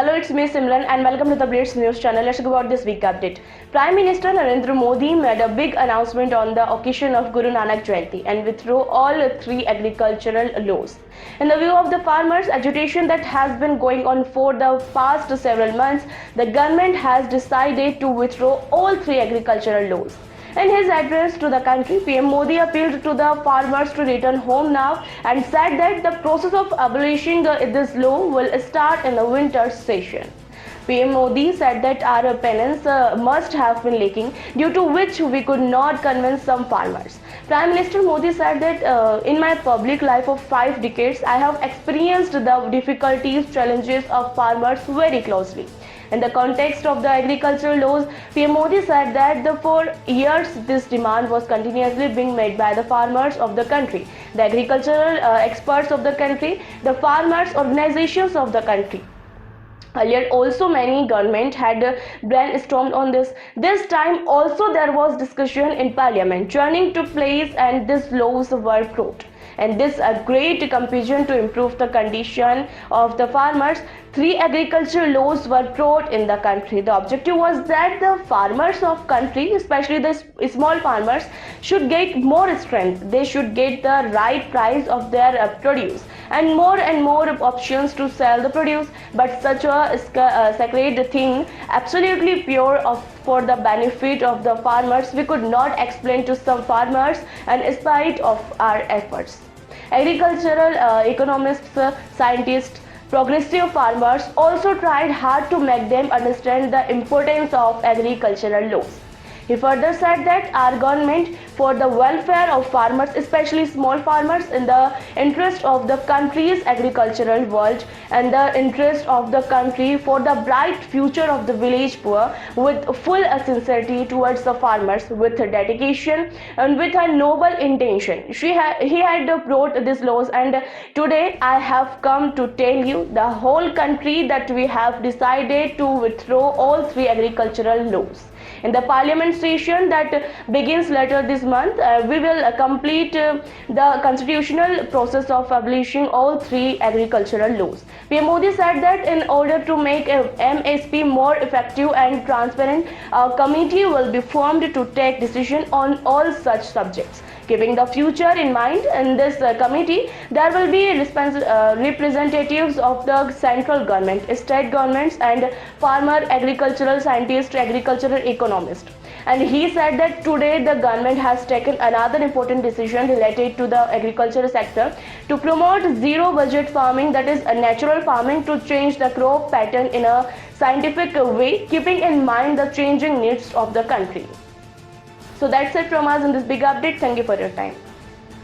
Hello, it's me Simran and welcome to the Blitz News channel. Let's go about this week update. Prime Minister Narendra Modi made a big announcement on the occasion of Guru Nanak Jayanti and withdrew all three agricultural laws. In the view of the farmers' agitation that has been going on for the past several months, the government has decided to withdraw all three agricultural laws. In his address to the country, PM Modi appealed to the farmers to return home now and said that the process of abolishing this law will start in the winter session. PM Modi said that our penance must have been leaking, due to which we could not convince some farmers. Prime Minister Modi said that in my public life of 5 decades, I have experienced the difficulties, challenges of farmers very closely. In the context of the agricultural laws, PM Modi said that for years this demand was continuously being made by the farmers of the country, the agricultural experts of the country, the farmers organizations of the country. Earlier also many government had brainstormed on this. This time also there was discussion in parliament. Joining took place and these laws were brought. And this a great campaign to improve the condition of the farmers. 3 agricultural laws were brought in the country. The objective was that the farmers of country, especially the small farmers, should get more strength. They should get the right price of their produce and more options to sell the produce. But such a sacred thing, absolutely pure for the benefit of the farmers, we could not explain to some farmers, and in spite of our efforts. Agricultural economists, scientists, progressive farmers also tried hard to make them understand the importance of agricultural laws. He further said that our government, for the welfare of farmers, especially small farmers, in the interest of the country's agricultural world and the interest of the country, for the bright future of the village poor, with full sincerity towards the farmers, with dedication and with a noble intention, he had brought these laws. And today I have come to tell you, the whole country, that we have decided to withdraw all 3 agricultural laws. In the parliament session that begins later this month, we will complete the constitutional process of abolishing all 3 agricultural laws. PM Modi said that in order to make MSP more effective and transparent, a committee will be formed to take decision on all such subjects. Keeping the future in mind, in this committee, there will be representatives of the central government, state governments, and farmer, agricultural scientists, agricultural economists. And he said that today the government has taken another important decision related to the agricultural sector to promote zero budget farming, that is a natural farming, to change the crop pattern in a scientific way, keeping in mind the changing needs of the country. So that's it from us in this big update. Thank you for your time.